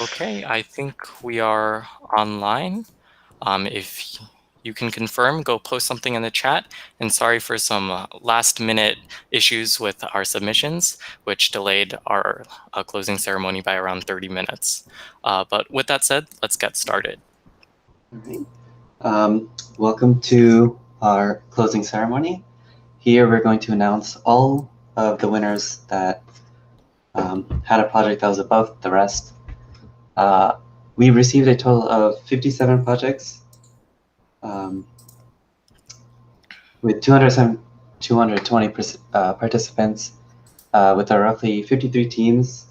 Okay, I think we are online. If you can confirm, go post something in the chat. And sorry for some last minute issues with our submissions, which delayed our closing ceremony by around 30 minutes. But with that said, let's get started. All right. Welcome to our closing ceremony. Here we're going to announce all of the winners that had a project that was above the rest. We received a total of 57 projects with 220 participants with roughly 53 teams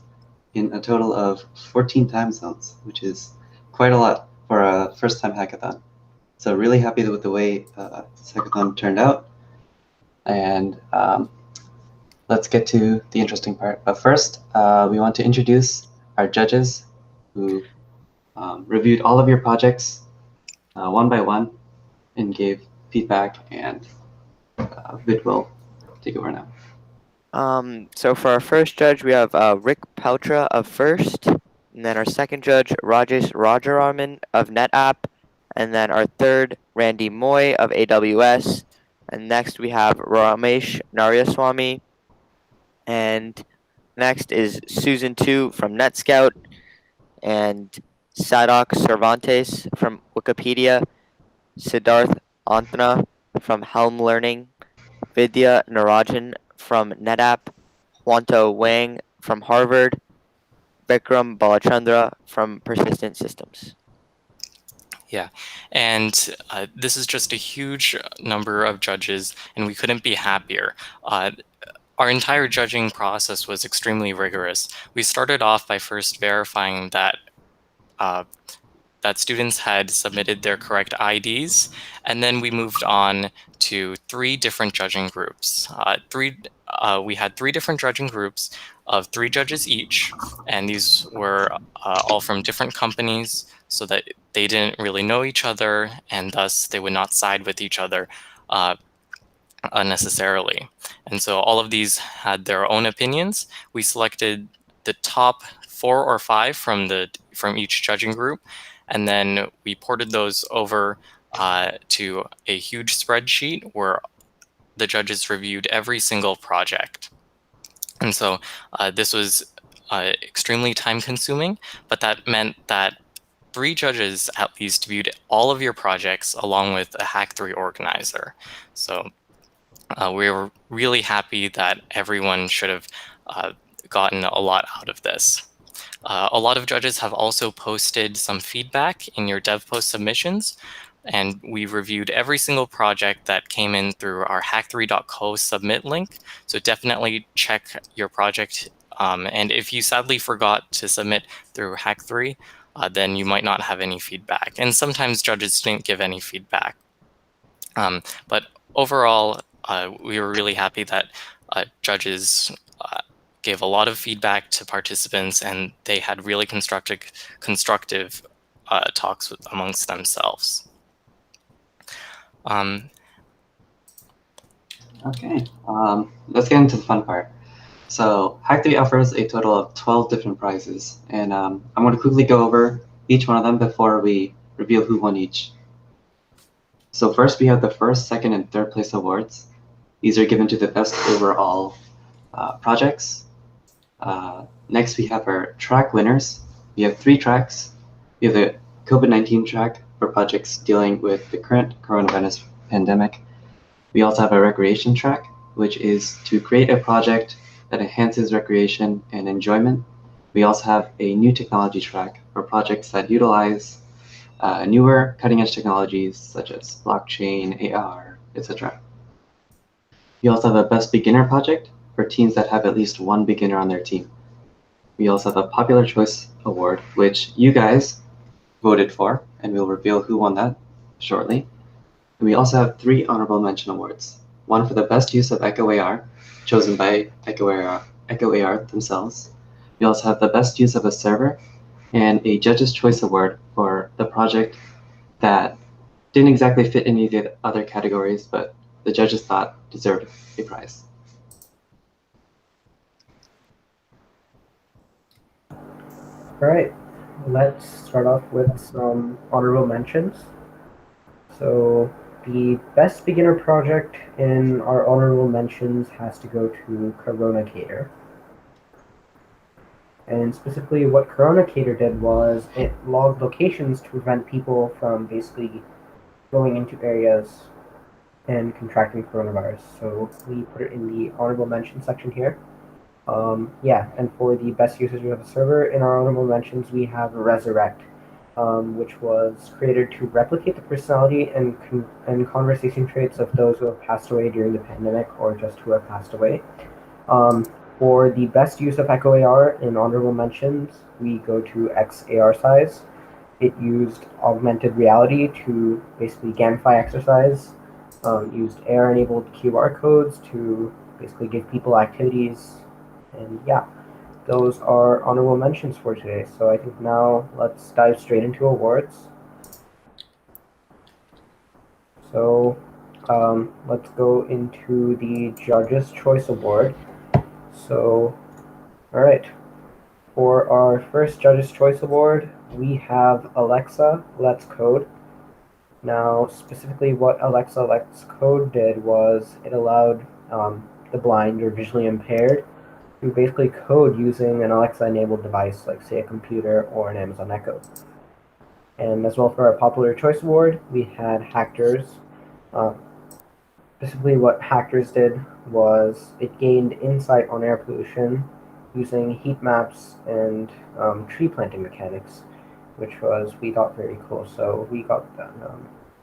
in a total of 14 time zones, which is quite a lot for a first-time hackathon. So really happy with the way this hackathon turned out. And let's get to the interesting part. But first, we want to introduce our judges who reviewed all of your projects one by one and gave feedback, and Vid will take over now. So for our first judge, we have Rick Peltra of First, and then our second judge, Rajesh Rajaraman of NetApp, and then our third, Randy Moy of AWS, and next we have Ramesh Narayanswamy, and next is Susan Tu from NetScout, and Sadok Cervantes from Wikipedia, Siddharth Antna from Helm Learning, Vidya Narajan from NetApp, Hwanto Wang from Harvard, Vikram Balachandra from Persistent Systems. Yeah, and this is just a huge number of judges, and we couldn't be happier. Our entire judging process was extremely rigorous. We started off by first verifying that that students had submitted their correct IDs, and then we moved on to 3 different judging groups. We had 3 different judging groups of 3 judges each, and these were all from different companies, so that they didn't really know each other, and thus they would not side with each other unnecessarily. And so all of these had their own opinions. We selected the top 4 or 5 from each judging group, and then we ported those over to a huge spreadsheet where the judges reviewed every single project. And so this was extremely time consuming, but that meant that 3 judges at least viewed all of your projects along with a Hack3 organizer. So we were really happy that everyone should have gotten a lot out of this. A lot of judges have also posted some feedback in your dev post submissions, and we reviewed every single project that came in through our hack3.co submit link. So definitely check your project. And if you sadly forgot to submit through Hack3, then you might not have any feedback. And sometimes judges didn't give any feedback. But overall, we were really happy that judges gave a lot of feedback to participants, and they had really constructive talks amongst themselves. Okay, let's get into the fun part. So Hack3 offers a total of 12 different prizes, and I'm going to quickly go over each one of them before we reveal who won each. So first we have the first, second, and third place awards. These are given to the best overall projects. Next we have our track winners. We have 3 tracks. We have the COVID-19 track for projects dealing with the current coronavirus pandemic. We also have a recreation track, which is to create a project that enhances recreation and enjoyment. We also have a new technology track for projects that utilize newer cutting-edge technologies such as blockchain, AR, etc. We also have a best beginner project for teams that have at least one beginner on their team. We also have a popular choice award, which you guys voted for, and we'll reveal who won that shortly. And we also have 3 honorable mention awards. One for the best use of Echo AR, chosen by Echo AR themselves. We also have the best use of a server, and a Judge's Choice Award for the project that didn't exactly fit any of the other categories, but the judges thought deserved a prize. All right, let's start off with some honorable mentions. So the best beginner project in our honorable mentions has to go to Corona Cater. And specifically what Corona Cater did was it logged locations to prevent people from basically going into areas and contracting coronavirus. So we put it in the honorable mention section here. Yeah, and for the best usage of the server, in our honorable mentions, we have Resurrect, which was created to replicate the personality and conversation traits of those who have passed away during the pandemic or just who have passed away. Um, for the best use of Echo AR in honorable mentions, we go to XAR Size. It used augmented reality to basically gamify exercise, used AR-enabled QR codes to basically give people activities, and yeah, those are honorable mentions for today. So I think now let's dive straight into awards. So let's go into the Judges' Choice Award. So, all right, for our first Judges' Choice Award, we have Alexa Let's Code. Now, specifically, what Alexa Let's Code did was it allowed the blind or visually impaired to basically code using an Alexa-enabled device, like say a computer or an Amazon Echo. And as well for our Popular Choice Award, we had Hack3. Specifically, what Hack3 did was it gained insight on air pollution using heat maps and tree planting mechanics, which was we thought very cool. So we got the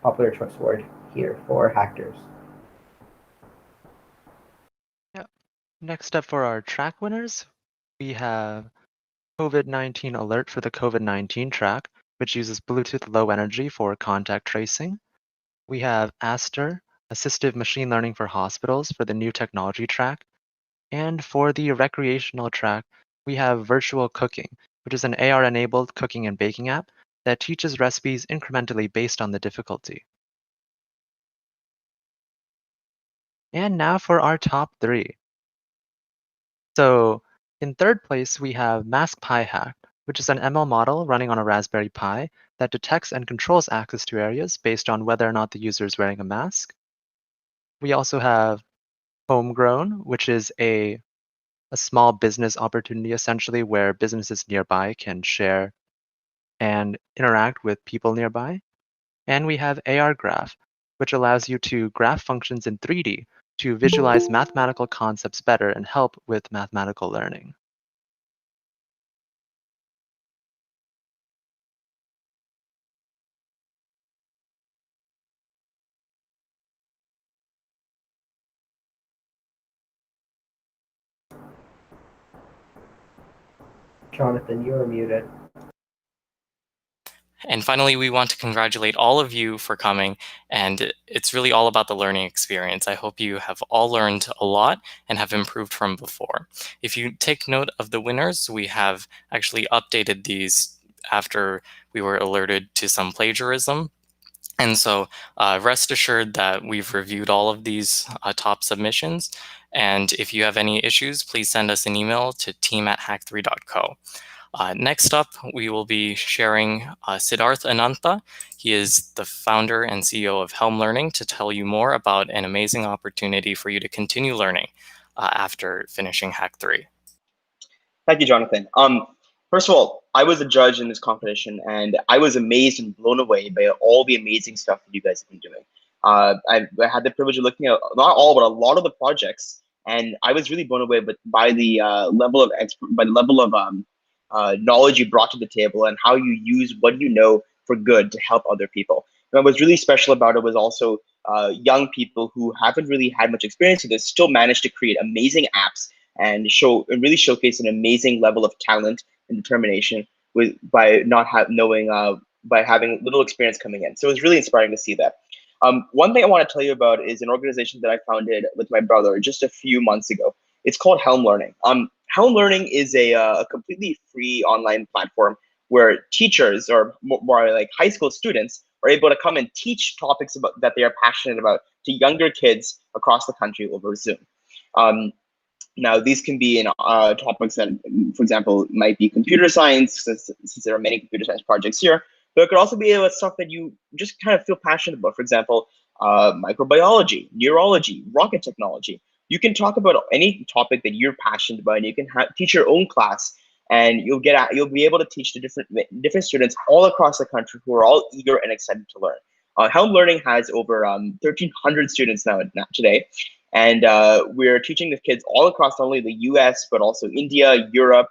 Popular Choice Award here for Hack3. Next up for our track winners, we have COVID-19 Alert for the COVID-19 track, which uses Bluetooth Low Energy for contact tracing. We have Aster, Assistive Machine Learning for Hospitals for the New Technology track. And for the recreational track, we have Virtual Cooking, which is an AR-enabled cooking and baking app that teaches recipes incrementally based on the difficulty. And now for our top 3. So in third place, we have Mask Pi Hack, which is an ML model running on a Raspberry Pi that detects and controls access to areas based on whether or not the user is wearing a mask. We also have Homegrown, which is a small business opportunity essentially where businesses nearby can share and interact with people nearby. And we have AR Graph, which allows you to graph functions in 3D to visualize mathematical concepts better and help with mathematical learning. Jonathan, you are muted. And finally, we want to congratulate all of you for coming. And it's really all about the learning experience. I hope you have all learned a lot and have improved from before. If you take note of the winners, we have actually updated these after we were alerted to some plagiarism. And so rest assured that we've reviewed all of these top submissions. And if you have any issues, please send us an email to team@hack3.co. Next up, we will be sharing Siddharth Anantha. He is the founder and CEO of Helm Learning to tell you more about an amazing opportunity for you to continue learning after finishing Hack3. Thank you, Jonathan. First of all, I was a judge in this competition, and I was amazed and blown away by all the amazing stuff that you guys have been doing. I had the privilege of looking at not all, but a lot of the projects, and I was really blown away by the level of knowledge you brought to the table and how you use what you know for good to help other people. And what was really special about it was also young people who haven't really had much experience with this still managed to create amazing apps and really showcase an amazing level of talent and determination by not knowing by having little experience coming in. So it was really inspiring to see that. One thing I want to tell you about is an organization that I founded with my brother just a few months ago. It's called Helm Learning. Helm Learning is a completely free online platform where teachers or more like high school students are able to come and teach topics that they are passionate about to younger kids across the country over Zoom. Now, these can be in topics that, for example, might be computer science, since there are many computer science projects here, but it could also be about stuff that you just kind of feel passionate about. For example, microbiology, neurology, rocket technology. You can talk about any topic that you're passionate about, and you can teach your own class, and you'll be able to teach the different students all across the country who are all eager and excited to learn. Helm Learning has over 1,300 students now today, and we're teaching the kids all across not only the US, but also India, Europe,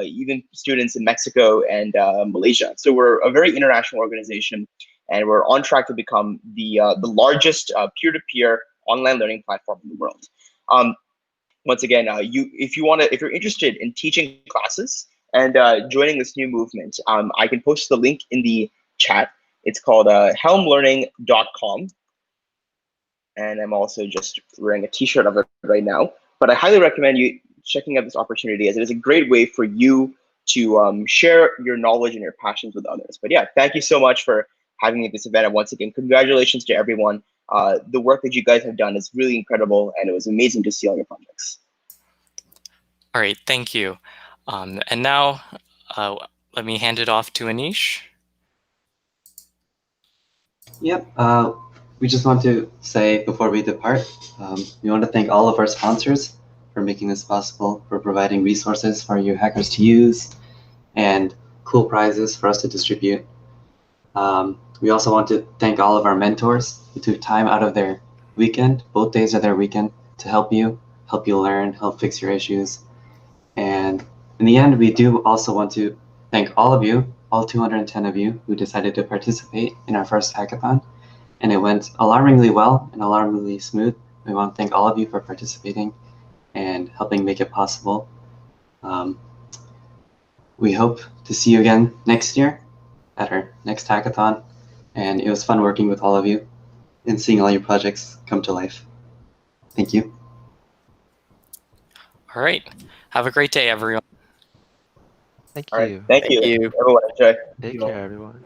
even students in Mexico and Malaysia. So we're a very international organization, and we're on track to become the largest peer-to-peer online learning platform in the world. Once again, if you're interested in teaching classes and joining this new movement, I can post the link in the chat. It's called helmlearning.com. And I'm also just wearing a t-shirt of it right now. But I highly recommend you checking out this opportunity, as it is a great way for you to share your knowledge and your passions with others. But yeah, thank you so much for having me at this event. And once again, congratulations to everyone. The work that you guys have done is really incredible, and it was amazing to see all your projects. All right, thank you. And now let me hand it off to Anish. Yep. We just want to say before we depart, we want to thank all of our sponsors for making this possible, for providing resources for you hackers to use, and cool prizes for us to distribute. We also want to thank all of our mentors who took time out of their weekend, both days of their weekend, to help you learn, help fix your issues. And in the end, we do also want to thank all of you, all 210 of you who decided to participate in our first hackathon. And it went alarmingly well and alarmingly smooth. We want to thank all of you for participating and helping make it possible. We hope to see you again next year at our next hackathon. And it was fun working with all of you and seeing all your projects come to life. Thank you. All right. Have a great day, everyone. Thank All right, you. thank you. Everyone, enjoy. Take care, everyone.